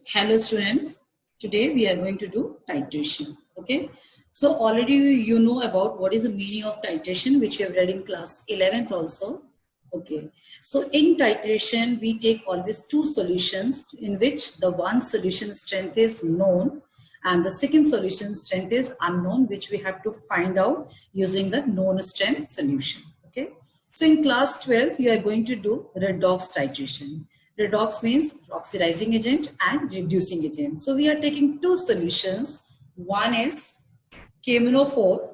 Hello students, today we are going to do titration. Okay, so already you know about what is the meaning of titration, which you have read in class 11th also. Okay, so in titration we take always two solutions in which the one solution strength is known and the second solution strength is unknown, which we have to find out using the known strength solution. Okay, so in class 12th you are going to do redox titration. Redox means oxidizing agent and reducing agent. So we are taking two solutions. One is KMnO4,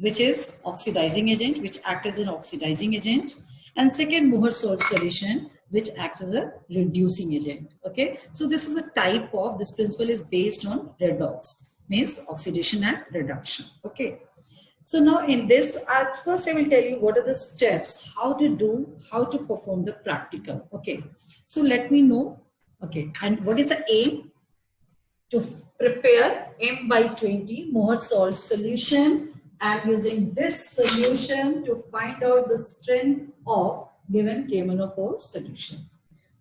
which is oxidizing agent, which acts as an oxidizing agent. And second, Mohr salt solution, which acts as a reducing agent. Okay, so this is a type of, this principle is based on redox, means oxidation and reduction. Okay. So now in this, at first I will tell you what are the steps, how to perform the practical. Okay. So let me know. Okay. And what is the aim? To prepare M by 20 Mohr salt solution and using this solution to find out the strength of given KMnO4 solution.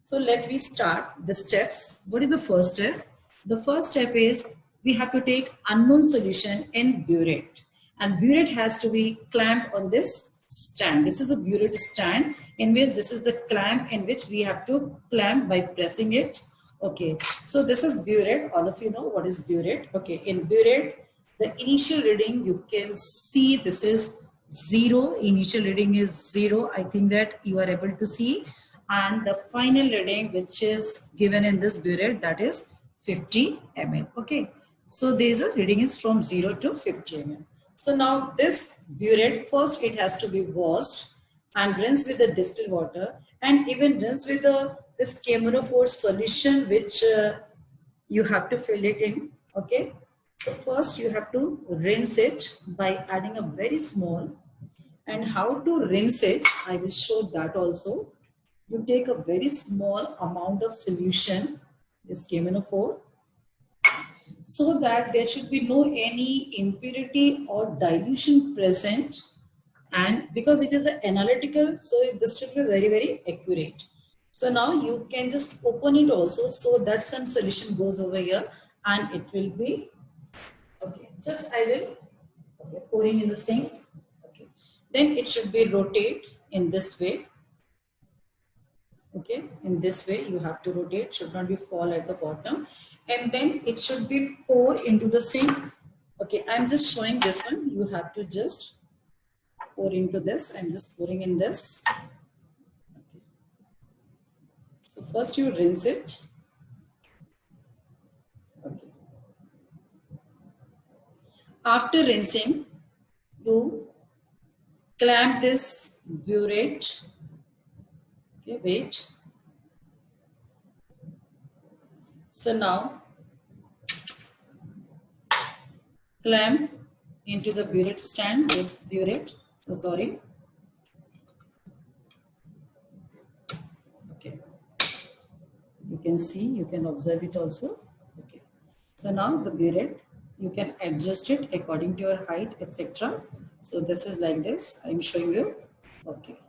So let me start the steps. What is the first step? The first step is we have to take unknown solution in burette. And burette has to be clamped on this stand. This is a burette stand in which this is the clamp in which we have to clamp by pressing it. Okay, so this is burette. All of you know what is burette. Okay, in burette, the initial reading you can see this is 0. Initial reading is 0. I think that you are able to see. And the final reading which is given in this burette, that is 50 ml. Okay, so there is a reading is from 0 to 50 ml. So now this burette, first it has to be washed and rinsed with the distilled water and even rinsed with this KMnO4 solution which you have to fill it in. Okay, so first you have to rinse it by adding a very small, and how to rinse it I will show that also. You take a very small amount of solution, this KMnO4, so that there should be no any impurity or dilution present, and because it is an analytical, so this should be very, very accurate. So now you can just open it also, so that some solution goes over here and it will be, okay, just I will pouring in the sink. Okay, then it should be rotate in this way. Okay, in this way you have to rotate, should not be fall at the bottom, and then it should be poured into the sink. Okay, I'm just showing this one. You have to just pour into this. I'm just pouring in this. Okay. So first you rinse it. Okay. After rinsing, you clamp this burette. Okay, wait. So now clamp into the burette stand, this burette. So sorry. Okay. You can see, you can observe it also. Okay. So now the burette, you can adjust it according to your height, etc. So this is like this. I'm showing you. Okay.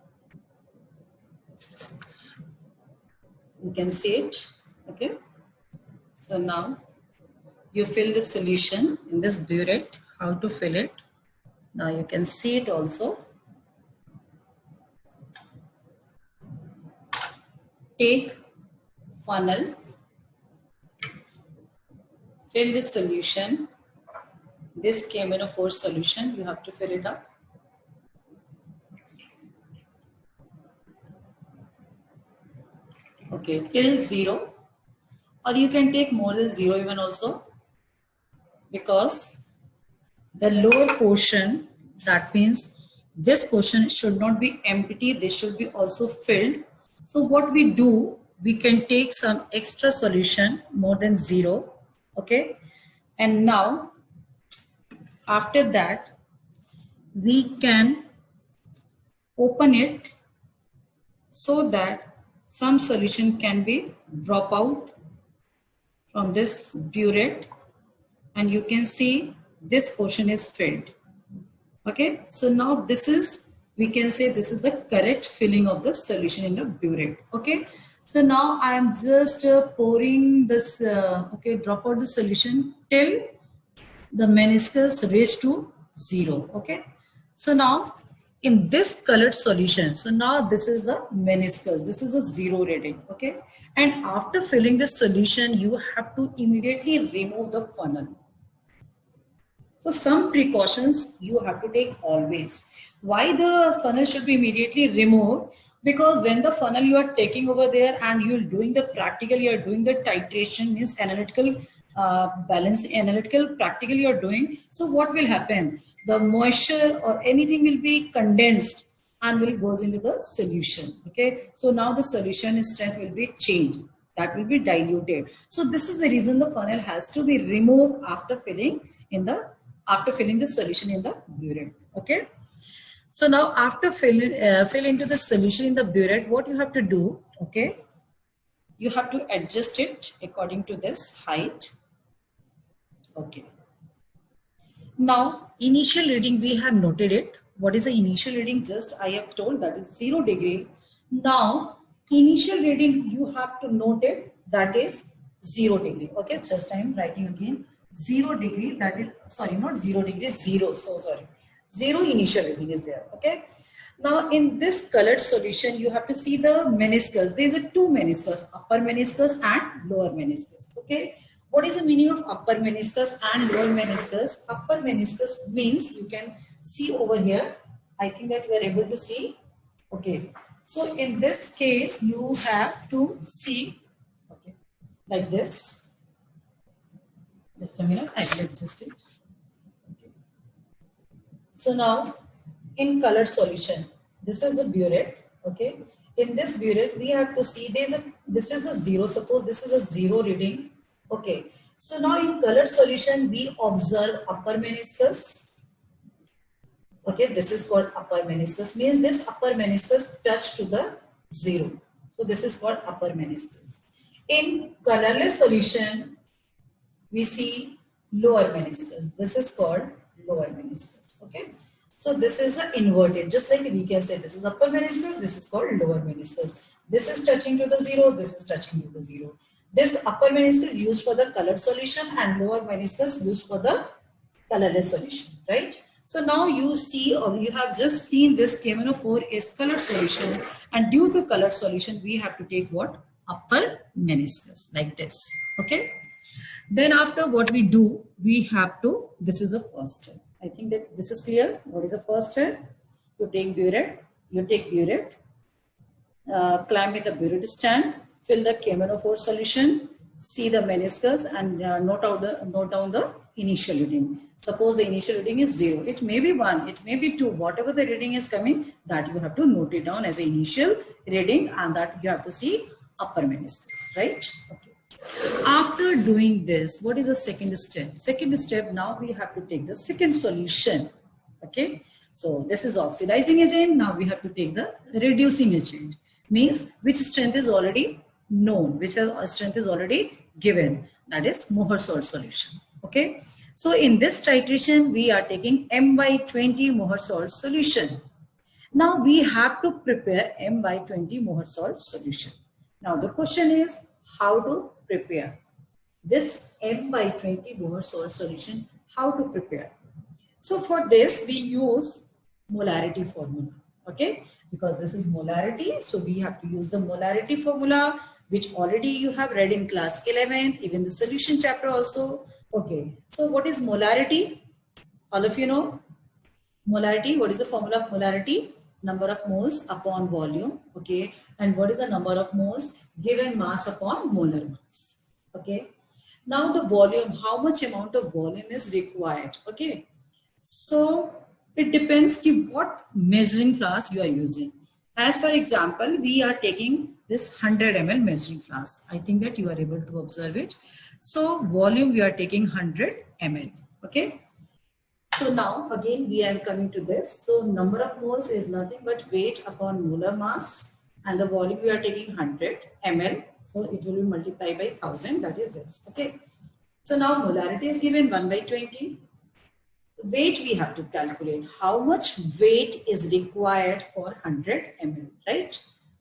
You can see it. Okay. So now you fill the solution in this burette. How to fill it? Now you can see it also. Take funnel, fill this solution, this KMnO4 solution, you have to fill it up. Okay, till 0, or you can take more than 0 even also, because the lower portion, that means this portion should not be empty, this should be also filled. So what we do, we can take some extra solution more than 0. Okay, and now after that we can open it so that some solution can be drop out from this burette, and you can see this portion is filled. Okay, so now this is, we can say this is the correct filling of the solution in the burette. Okay, So now I am just pouring this, okay, drop out the solution till the meniscus reached to 0. Okay. So now in this colored solution, so now this is the meniscus. This is a 0 reading. Okay. And after filling this solution, you have to immediately remove the funnel. So some precautions you have to take always. Why the funnel should be immediately removed? Because when the funnel you are taking over there and you're doing the practical, you are doing the titration, means analytical balance, analytical practical you are doing. So what will happen? The moisture or anything will be condensed and will goes into the solution. Okay. So now the solution strength will be changed. That will be diluted. So this is the reason the funnel has to be removed after filling the solution in the burette. Okay. So now after fill into the solution in the burette, what you have to do, okay, you have to adjust it according to this height. Okay. Now initial reading we have noted it. What is the initial reading? Just I have told that is 0 degree. Now initial reading you have to note it, that is 0 degree. Okay, just I am writing again 0 degree, that is, sorry, not 0 degree, 0, so sorry, 0 initial reading is there. Okay. Now in this colored solution you have to see the meniscus. There is a 2 meniscus, upper meniscus and lower meniscus. Okay. What is the meaning of upper meniscus and lower meniscus? Upper meniscus means, you can see over here, I think that you are able to see. Okay. So in this case you have to see, okay, like this. Just a minute, I will adjust it. Okay. So now in colored solution, this is the burette. Okay. In this burette, we have to see this is a 0. Suppose this is a 0 reading. Okay. So now in colored solution, we observe upper meniscus. Okay. This is called upper meniscus. Means this upper meniscus touch to the 0. So this is called upper meniscus. In colorless solution, we see lower meniscus. This is called lower meniscus. Okay. So this is the inverted, just like we can say this is upper meniscus, this is called lower meniscus. This is touching to the 0, this is touching to the 0. This upper meniscus used for the colored solution and lower meniscus used for the colorless solution, right? So now you see, or you have just seen this KMNO4 is colored solution, and due to colored solution, we have to take what? Upper meniscus, like this. Okay. Then after what we do, we have to, this is the first step. I think that this is clear. What is the first step? You take burette, climb with the burette stand, fill the KMNO4 solution, see the meniscus, and note down the initial reading. Suppose the initial reading is 0. It may be 1, it may be 2. Whatever the reading is coming, that you have to note it down as an initial reading, and that you have to see upper meniscus, right? Okay. After doing this, what is the second step? Second step, now we have to take the second solution. Okay. So this is oxidizing agent. Now we have to take the reducing agent. Means which strength is already known, which strength is already given. That is Mohr salt solution. Okay. So in this titration, we are taking M/20 Mohr salt solution. Now we have to prepare M/20 Mohr salt solution. Now the question is how to prepare this M/20 Mohr salt solution. How to prepare? So for this we use molarity formula. Okay, because this is molarity, so we have to use the molarity formula, which already you have read in class 11th, even the solution chapter also. Okay, so what is molarity? All of you know molarity. What is the formula of molarity? Number of moles upon volume. Okay, and what is the number of moles? Given mass upon molar mass. Okay, now the volume, how much amount of volume is required? Okay, so it depends on what measuring flask you are using. As for example, we are taking this 100 ml measuring flask. I think that you are able to observe it. So volume we are taking 100 ml. Okay. So now again we are coming to this. So number of moles is nothing but weight upon molar mass, and the volume we are taking 100 ml. So it will be multiplied by 1000. That is this. Okay. So now molarity is given 1/20. Weight we have to calculate. How much weight is required for 100 ml, right?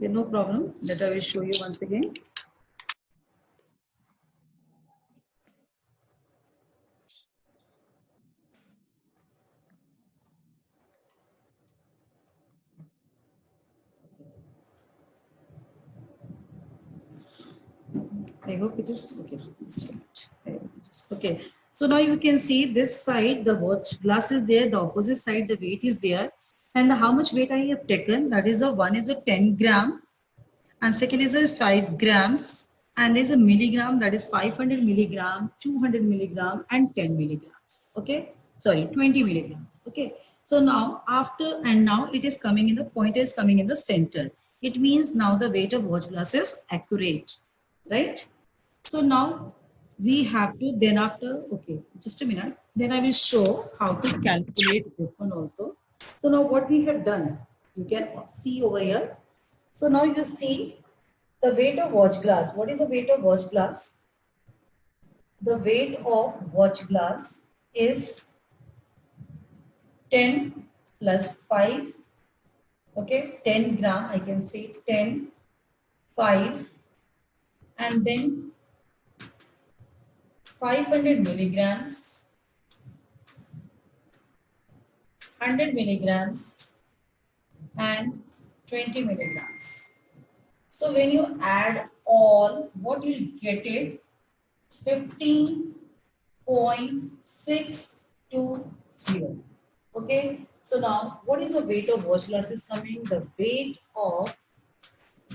Okay, no problem. That I will show you once again. I hope it is okay. Just a minute. Okay. So now you can see this side, the watch glass is there, the opposite side, the weight is there. And how much weight I have taken, that is a one is a 10 gram, and second is a 5 grams, and there is a milligram, that is 500 milligram, 200 milligram, and 10 milligrams. Okay. Sorry, 20 milligrams. Okay. So now after, and now it is coming in the pointer is coming in the center. It means now the weight of watch glass is accurate, right? So now we have to then after, okay, just a minute. Then I will show how to calculate this one also. So now what we have done, you can see over here. So now you see the weight of watch glass. What is the weight of watch glass? The weight of watch glass is 10 plus 5. Okay, 10 gram, I can say 10, 5, and then 500 milligrams, 100 milligrams, and 20 milligrams. So when you add all, what you'll get it 15.620. Okay. So now what is the weight of watch glass is coming? The weight of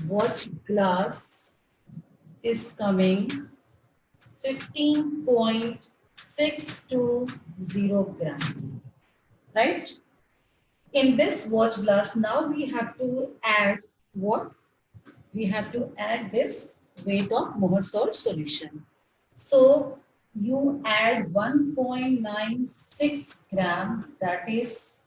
watch glass is coming 15.620 grams, right? In this watch glass, now we have to add what? We have to add this weight of Mohr salt solution. So you add 1.96 gram, that is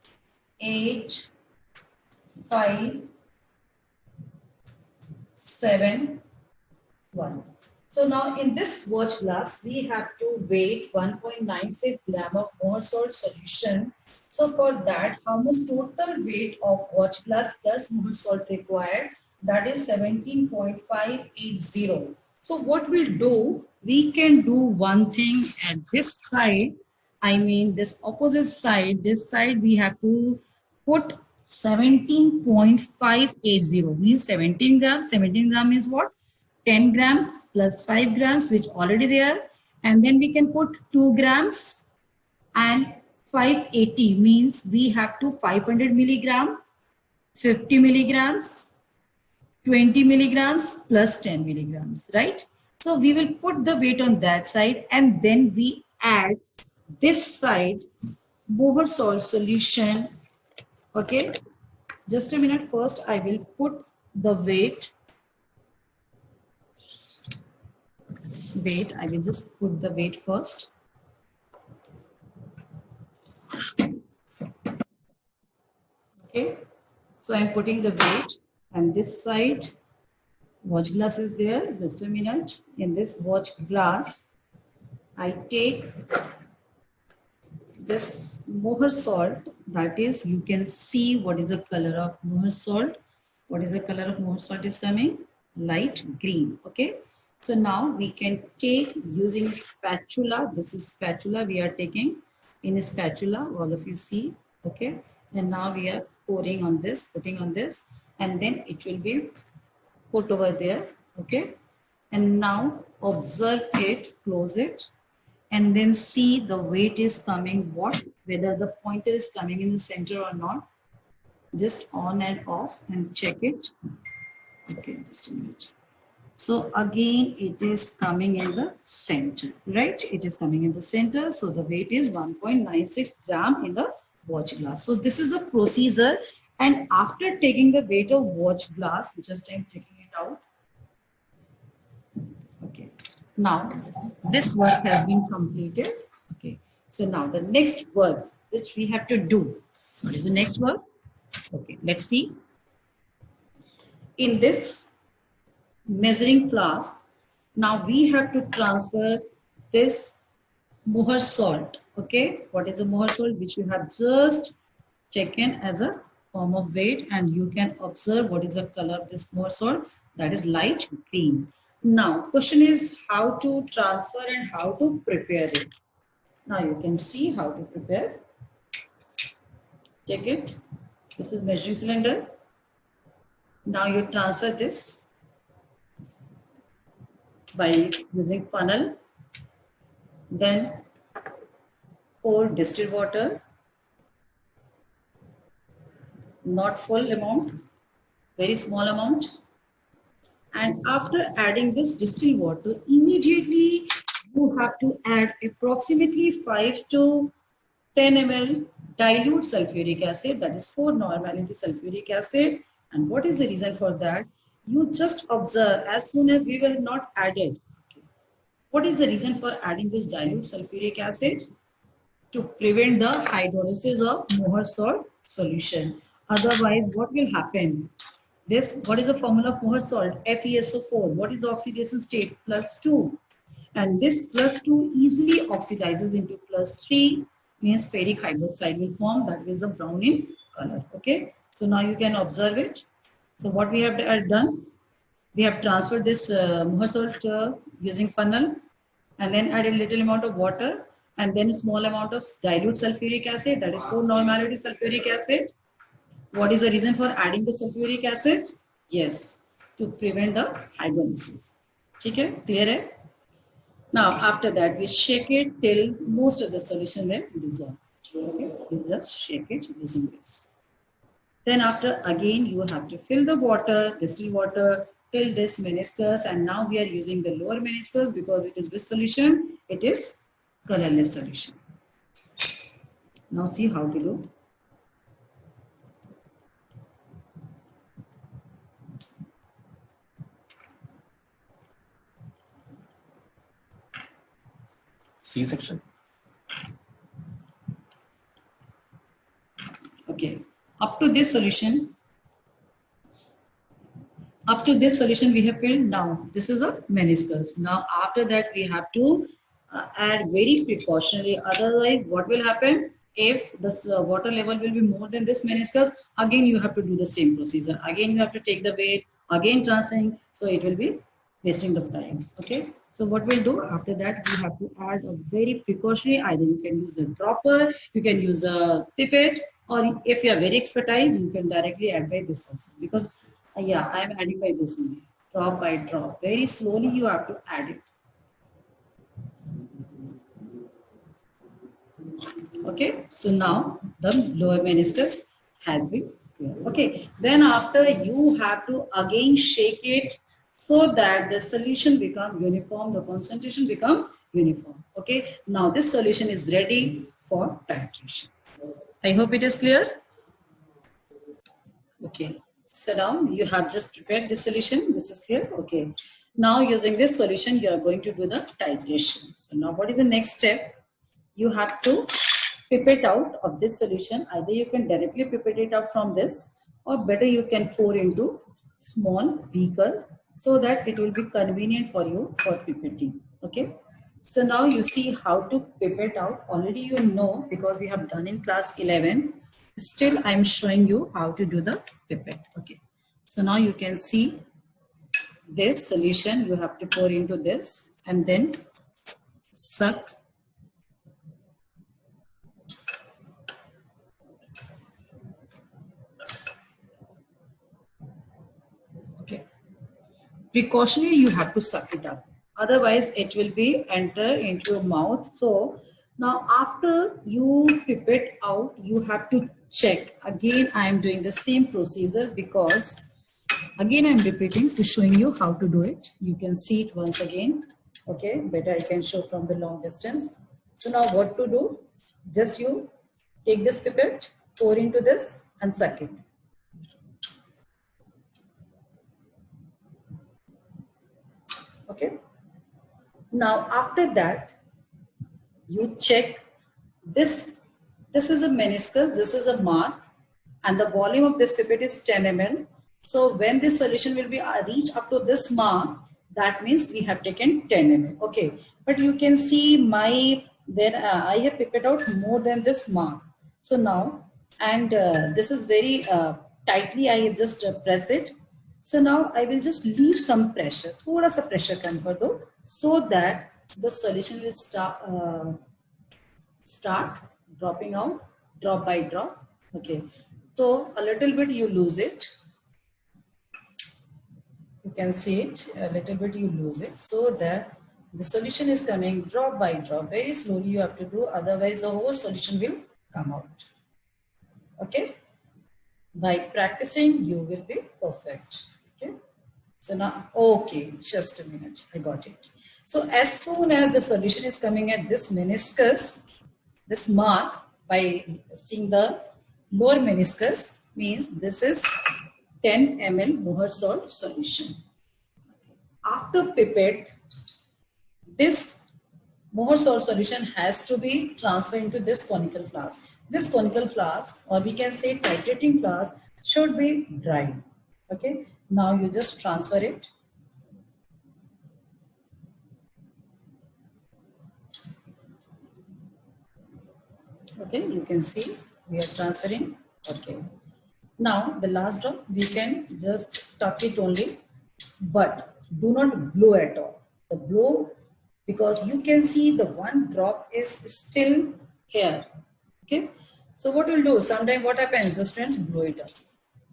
8,571. So now in this watch glass, we have to weight 1.96 gram of Mohr salt solution. So for that, how much total weight of watch glass plus Mohr salt required? That is 17.580. So what we'll do, we can do one thing at this side. I mean this opposite side, this side we have to put 17.580 means 17 grams. 17 gram is what? 10 grams plus 5 grams, which already there. And then we can put 2 grams and 580 means we have to 500 milligram, 50 milligrams, 20 milligrams plus 10 milligrams, right? So we will put the weight on that side and then we add this side Mohr salt solution. Okay, just a minute. First, I will put the weight. I will just put the weight first. Okay, so I'm putting the weight, and this side watch glass is there. Just a minute. In this watch glass, I take this Mohr salt, that is, you can see what is the color of Mohr salt. What is the color of Mohr salt is coming? Light green. Okay. So now we can take using spatula. This is spatula we are taking. In a spatula, all of you see. Okay. And now we are pouring on this, putting on this, and then it will be put over there. Okay. And now observe it, close it, and then see the weight is coming what, whether the pointer is coming in the center or not. Just on and off and check it. Okay, just a minute. So again, it is coming in the center, right? It is coming in the center. So the weight is 1.96 gram in the watch glass. So this is the procedure. And after taking the weight of watch glass, just I'm taking it out. Okay. Now, this work has been completed. Okay. So now the next work which we have to do. What is the next work? Okay. Let's see. In this measuring flask, now we have to transfer this Mohr salt. Okay. What is a Mohr salt? Which you have just taken as a form of weight, and you can observe what is the color of this Mohr salt, that is light green. Now question is how to transfer and how to prepare it. Now you can see how to prepare. Take it. This is measuring cylinder. Now you transfer this by using funnel. Then pour distilled water. Not full amount, very small amount. And after adding this distilled water, immediately you have to add approximately 5 to 10 ml dilute sulfuric acid, that is 4-normality sulfuric acid. And what is the reason for that? You just observe as soon as we were not added. What is the reason for adding this dilute sulfuric acid? To prevent the hydrolysis of Mohr salt solution. Otherwise, what will happen? What is the formula of Mohr salt? FeSO4. What is the oxidation state? +2. And this +2 easily oxidizes into +3, means ferric hydroxide will form, that is a brown in color. Okay. So now you can observe it. So what we have done? We have transferred this Mohr salt using funnel, and then added little amount of water, and then a small amount of dilute sulfuric acid, that is 4-normality sulfuric acid. What is the reason for adding the sulfuric acid? Yes, to prevent the hydrolysis. Okay, clear? Now after that we shake it till most of the solution will dissolve. Okay, you just shake it using this. Then after again you have to fill the water, distilled water, till this meniscus, and now we are using the lower meniscus because it is with solution, it is colorless solution. Now see how to do. C section. Okay, up to this solution we have filled. Now this is a meniscus. Now after that we have to add very precautionary, otherwise what will happen? If this water level will be more than this meniscus, again you have to do the same procedure. Again you have to take the weight, again transferring, so it will be wasting the time. Okay. So what we'll do after that, we have to add a very precautionary, either you can use a dropper, you can use a pipette, or if you are very expertise, you can directly add by this also. Because yeah, I am adding by this only, drop by drop. Very slowly you have to add it. Okay, so now the lower meniscus has been clear. Okay, then after you have to again shake it so that the solution become uniform, the concentration become uniform. Okay, now this solution is ready for titration. I hope it is clear. Okay, so now you have just prepared the solution. This is clear. Okay, now using this solution, you are going to do the titration. So now what is the next step? You have to pipette out of this solution. Either you can directly pipette it out from this, or better you can pour into small beaker so that it will be convenient for you for pipetting. Okay. So now you see how to pipette out. Already you know because you have done in class 11. Still I'm showing you how to do the pipette. Okay. So now you can see this solution. You have to pour into this and then suck. Okay. Precautionary, you have to suck it up. Otherwise, it will be enter into your mouth. So now after you pipette out, you have to check. Again, I am doing the same procedure because again I am repeating to showing you how to do it. You can see it once again. Okay, better I can show from the long distance. So now what to do? Just you take this pipette, pour into this and suck it. Okay. Now after that, you check this. This is a meniscus, this is a mark, and the volume of this pipette is 10 ml. So when this solution will be reach up to this mark, that means we have taken 10 ml. Okay, but you can see my, then I have pipette out more than this mark. So now and this is very tightly. I have just pressed it. So now I will just leave some pressure, thoda sa pressure kam kar do, so that the solution will start dropping out drop by drop. Okay, so a little bit you lose it. You can see it a little bit, you lose it, so that the solution is coming drop by drop. Very slowly you have to do, otherwise the whole solution will come out. Okay, by practicing you will be perfect. Okay, so now, okay, just a minute, I got it. So as soon as the solution is coming at this meniscus, this mark, by seeing the lower meniscus, means this is 10 ml Mohr salt solution. After pipette, this Mohr salt solution has to be transferred into this conical flask. This conical flask, or we can say titrating flask, should be dry. Okay, now you just transfer it. Okay, you can see we are transferring. Okay, now the last drop we can just tuck it only, but do not blow at all. The blow, because you can see the one drop is still here. Okay, so what we'll do, sometimes what happens, the students blow it up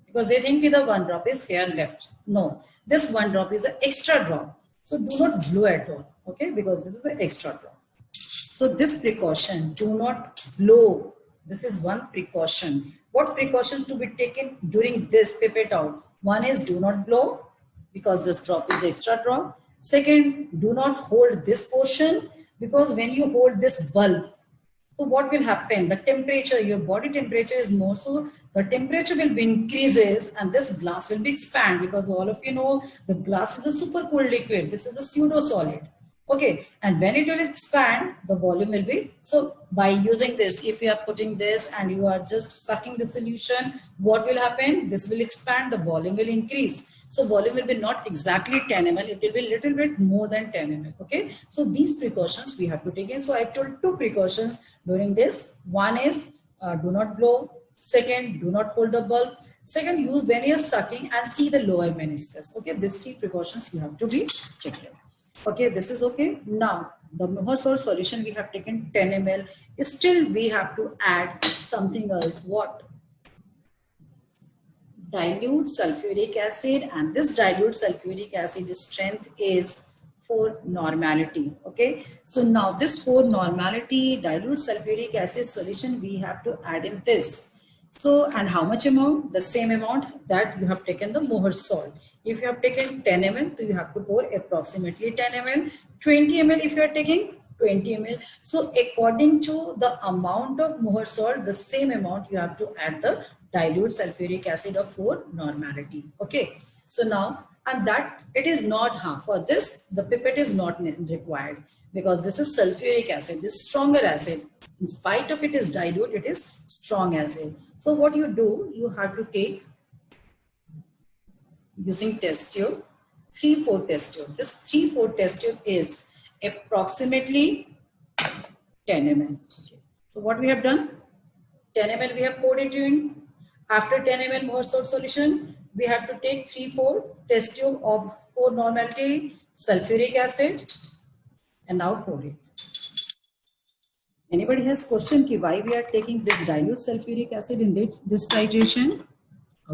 because they think the one drop is here left. No, this one drop is an extra drop. So do not blow at all. Okay, because this is an extra drop. So this precaution, do not blow. This is one precaution. What precaution to be taken during this pipette out? One is do not blow, because this drop is extra drop. Second, do not hold this portion, because when you hold this bulb, so what will happen? The temperature, your body temperature is more, so the temperature will be increases and this glass will be expand, because all of you know the glass is a super cool liquid. This is a pseudo solid. Okay, and when it will expand, the volume will be, so by using this, if you are putting this and you are just sucking the solution, what will happen? This will expand, the volume will increase. So volume will be not exactly 10 ml, it will be a little bit more than 10 ml. Okay, so these precautions we have to take in. So I've told two precautions during this. One is do not blow. Second, do not hold the bulb. Second, use when you're sucking and see the lower meniscus. Okay, these three precautions you have to be checked. Okay, this is okay. Now the Mohr salt solution we have taken 10 ml. Still we have to add something else. What? Dilute sulfuric acid, and this dilute sulfuric acid strength is 4 normality. Okay, so now this 4 normality dilute sulfuric acid solution we have to add in this. So, and how much amount? The same amount that you have taken the Mohr salt. If you have taken 10 ml, so you have to pour approximately 10 ml. 20 ml if you are taking 20 ml. So according to the amount of Mohr salt, the same amount you have to add the dilute sulfuric acid of 4 normality. Okay, so now, and that it is not for this, the pipette is not required, because this is sulfuric acid, this stronger acid. In spite of it is dilute, it is strong acid. So what you do, you have to take, using test tube, 3/4 test tube. This 3/4 test tube is approximately 10 ml. Okay. So what we have done, 10 ml we have poured it in. After 10 ml Mohr salt solution, we have to take 3/4 test tube of 4 normality sulfuric acid and now pour it. Anybody has question ki why we are taking this dilute sulfuric acid in this titration?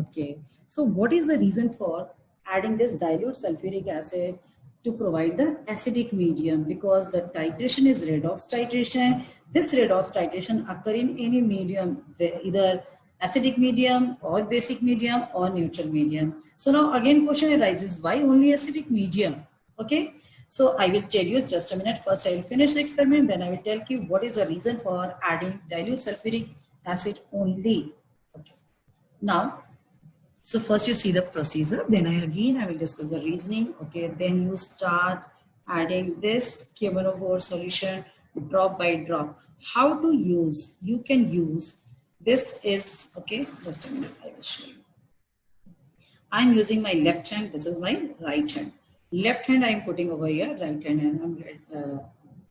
Okay, so what is the reason for adding this dilute sulfuric acid? To provide the acidic medium, because the titration is redox titration. This redox titration occur in any medium, either acidic medium or basic medium or neutral medium. So now again question arises, why only acidic medium? Okay, so I will tell you just a minute. First I will finish the experiment, then I will tell you what is the reason for adding dilute sulfuric acid only. Okay, now so first you see the procedure, then I will discuss the reasoning. Okay, then you start adding this KMnO4 solution drop by drop. How to use? You can use, this is, okay, just a minute, I will show you. I'm using my left hand, this is my right hand. Left hand I am putting over here, right hand, and I'm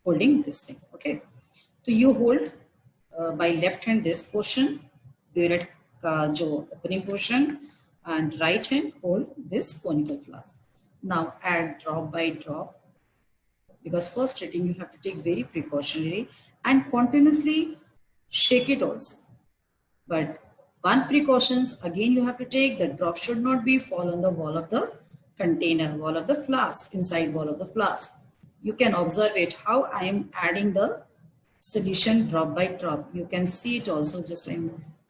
holding this thing. Okay, so you hold by left hand this portion, burette का जो opening portion, and right hand hold this conical flask. Now add drop by drop, because first reading you have to take very precautionary and continuously shake it also. But one precautions again you have to take, the drop should not be fall on the wall of the container, wall of the flask, inside wall of the flask. You can observe it how I am adding the solution drop by drop. You can see it also, just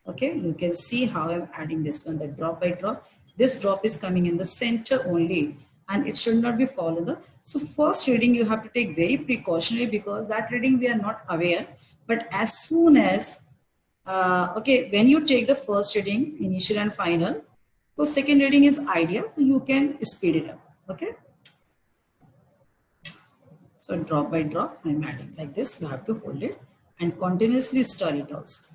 okay, you can see how I'm adding this one, the drop by drop. This drop is coming in the center only and it should not be fall in the, so first reading you have to take very precautionary, because that reading we are not aware. But as soon as okay, when you take the first reading, initial and final, so second reading is ideal, so you can speed it up. Okay, so drop by drop I'm adding like this. You have to hold it and continuously stir it also.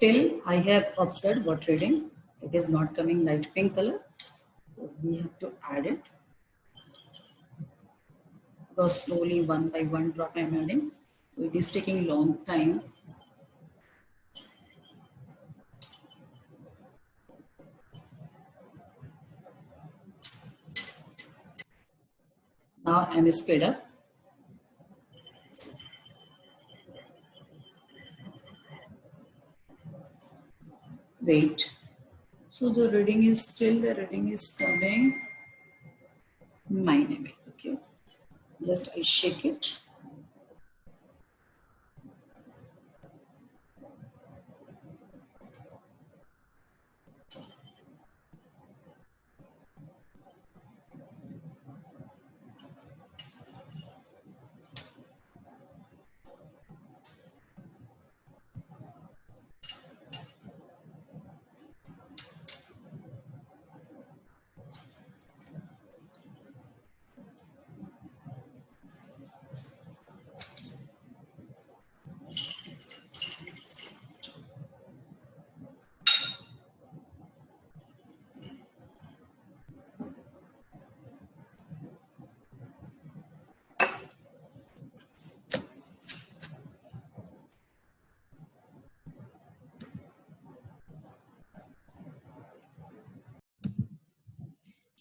Till I have observed what reading, it is not coming light pink color. So we have to add it. Because slowly one by one drop I am adding. So it is taking long time. Now I am speed up. Wait. So the reading is still, the reading is coming 9 ml. Okay. Just I shake it.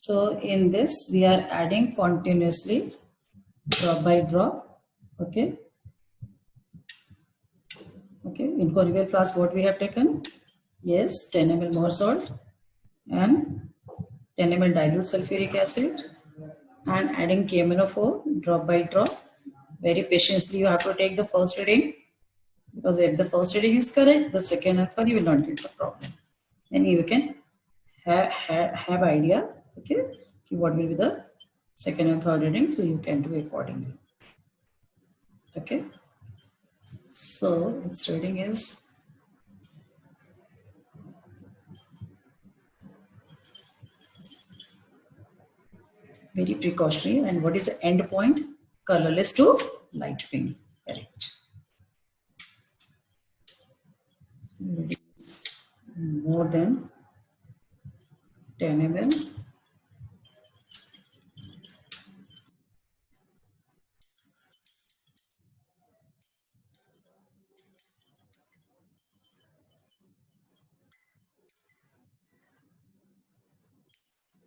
So in this, we are adding continuously, drop by drop. Okay. Okay. In conical flask, what we have taken? Yes, 10 ml more salt and 10 ml dilute sulfuric acid, and adding KMnO4 drop by drop. Very patiently, you have to take the first reading, because if the first reading is correct, the second and third you will not get the problem. And you can have idea, okay, what will be the second and third reading, so you can do accordingly. Okay, so its reading is very precautionary. And what is the end point? Colorless to light pink. Correct. More than 10 ml.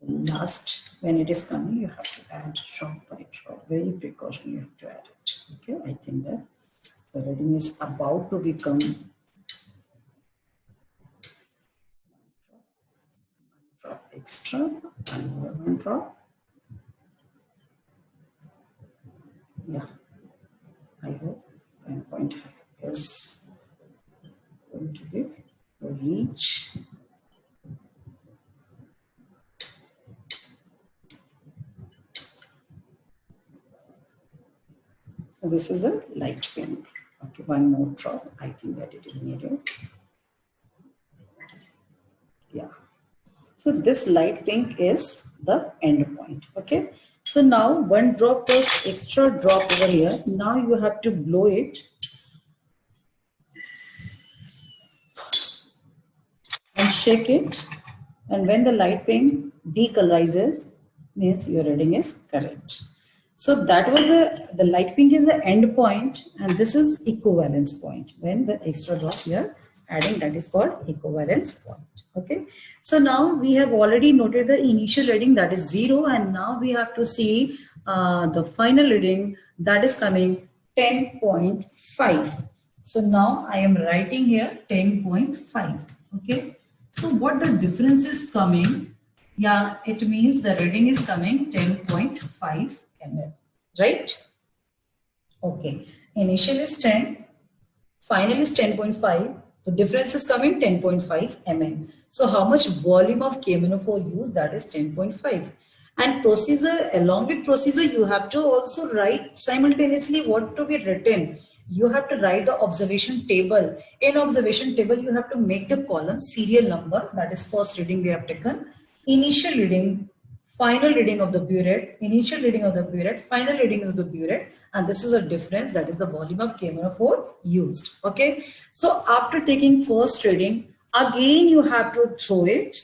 Last, when it is coming, you have to add drop by drop. Very precaution, you have to add it. Okay, I think that the reading is about to become drop extra, and one drop. Yeah, I hope 9.5 is going to be reach. So this is a light pink. Okay, one more drop. I think that it is needed. Yeah. So this light pink is the end point. Okay. So now one drop plus extra drop over here. Now you have to blow it and shake it. And when the light pink decolorizes, means your reading is correct. So that was the light pink is the end point, and this is equivalence point. When the extra drop we are adding, that is called equivalence point. Okay. So now we have already noted the initial reading, that is 0, and now we have to see the final reading, that is coming 10.5. So now I am writing here 10.5. Okay. So what the difference is coming? Yeah, it means the reading is coming 10.5 ml, right? Okay. Initial is 10, final is 10.5. The difference is coming 10.5 ml. So how much volume of KMnO4 used? That is 10.5. And procedure, along with procedure, you have to also write simultaneously what to be written. You have to write the observation table. In observation table, you have to make the column serial number, that is first reading we have taken, initial reading, final reading of the burette, initial reading of the burette, final reading of the burette, and this is a difference, that is the volume of KMnO4 used. Okay. So after taking first reading, again you have to throw it,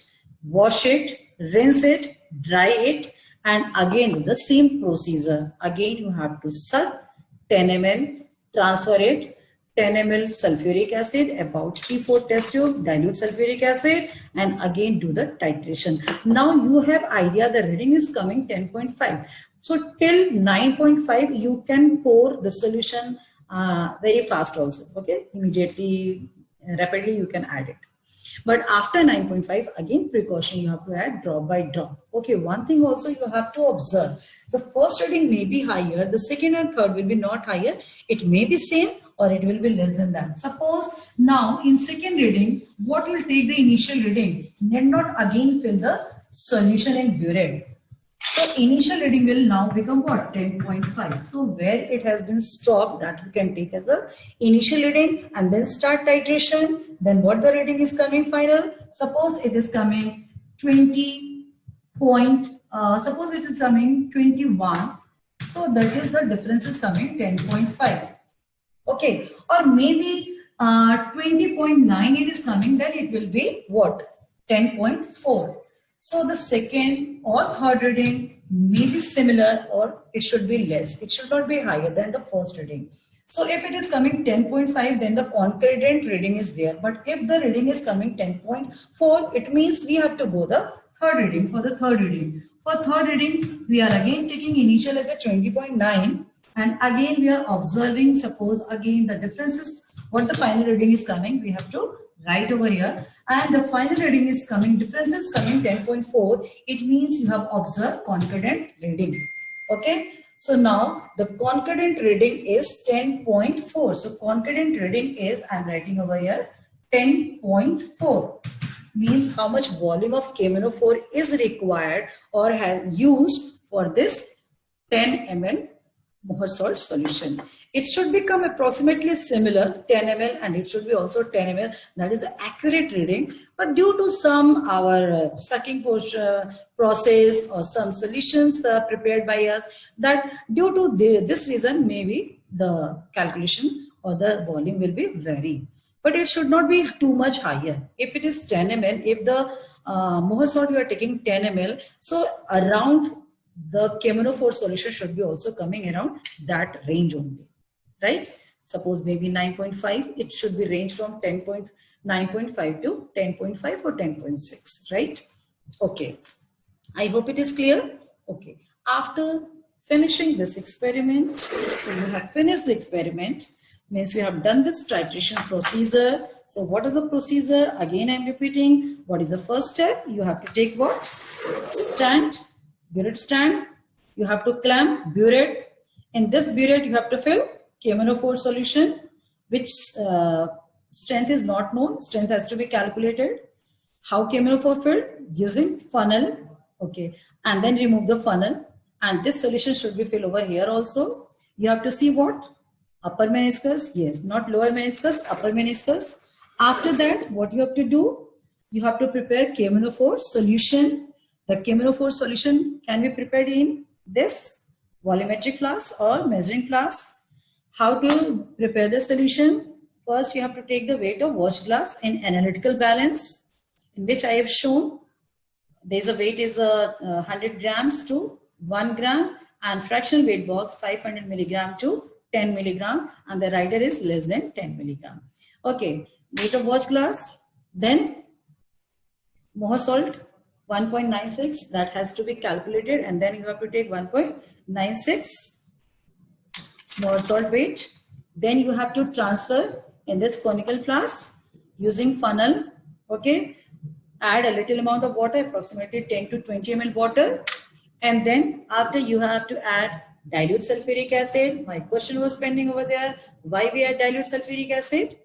wash it, rinse it, dry it, and again the same procedure. Again you have to suck 10 ml, transfer it, 10 ml sulfuric acid, about 3/4 test tube, dilute sulfuric acid, and again do the titration. Now you have idea the reading is coming 10.5. So till 9.5 you can pour the solution very fast also. Okay, immediately, rapidly you can add it. But after 9.5, again precaution, you have to add drop by drop. Okay, one thing also you have to observe. The first reading may be higher, the second and third will be not higher. It may be same or it will be less than that. Suppose now in second reading, what will take the initial reading? Need not again fill the solution in burette. So initial reading will now become what? 10.5. So where it has been stopped, that you can take as a initial reading and then start titration. Then what the reading is coming final? Suppose it is coming 20 point, suppose it is coming 21. So that is the difference is coming 10.5. Okay. Or maybe 20.9 it is coming, then it will be what? 10.4. So the second or third reading may be similar or it should be less. It should not be higher than the first reading. So if it is coming 10.5, then the concordant reading is there. But if the reading is coming 10.4, it means we have to go the third reading for the third reading. For third reading, we are again taking initial as a 20.9 and again we are observing, suppose again the difference is what the final reading is coming, we have to write over here, and the final reading is coming, difference is coming 10.4. It means you have observed concordant reading. Okay. So now the concordant reading is 10.4. So concordant reading is, I am writing over here, 10.4. Means how much volume of KMnO4 is required or has used for this 10 ml Mohr salt solution. It should become approximately similar, 10 ml, and it should be also 10 ml. That is the accurate reading. But due to some our sucking process or some solutions prepared by us, that due to this reason, maybe the calculation or the volume will be vary. But it should not be too much higher. If it is 10 ml, if the Mohr salt you are taking 10 ml, so around the KMnO4 solution should be also coming around that range only, right? Suppose maybe 9.5, it should be range from 9.5 to 10.5 or 10.6, right? Okay, I hope it is clear. Okay, after finishing this experiment, so you have finished the experiment, means you have done this titration procedure. So what is the procedure? Again, I'm repeating. What is the first step? You have to take what? Stand. Burette stand, you have to clamp burette. In this burette, you have to fill KMnO4 solution, which strength is not known. Strength has to be calculated. How KMnO4 filled? Using funnel. Okay, and then remove the funnel. And this solution should be filled over here also. You have to see what? Upper meniscus. Yes, not lower meniscus, upper meniscus. After that, what you have to do? You have to prepare KMnO4 solution. The KMnO4 solution can be prepared in this volumetric flask or measuring flask. How to prepare the solution? First, you have to take the weight of washed glass in analytical balance, in which I have shown there's a weight is 100 grams to 1 gram and fractional weight box 500 milligram to 10 milligram, and the rider is less than 10 milligram. Okay, weight of washed glass, then Mohr salt 1.96, that has to be calculated, and then you have to take 1.96 Mohr salt weight. Then you have to transfer in this conical flask using funnel. Okay, add a little amount of water, approximately 10 to 20 ml water, and then after you have to add dilute sulfuric acid. My question was pending over there. Why we add dilute sulfuric acid?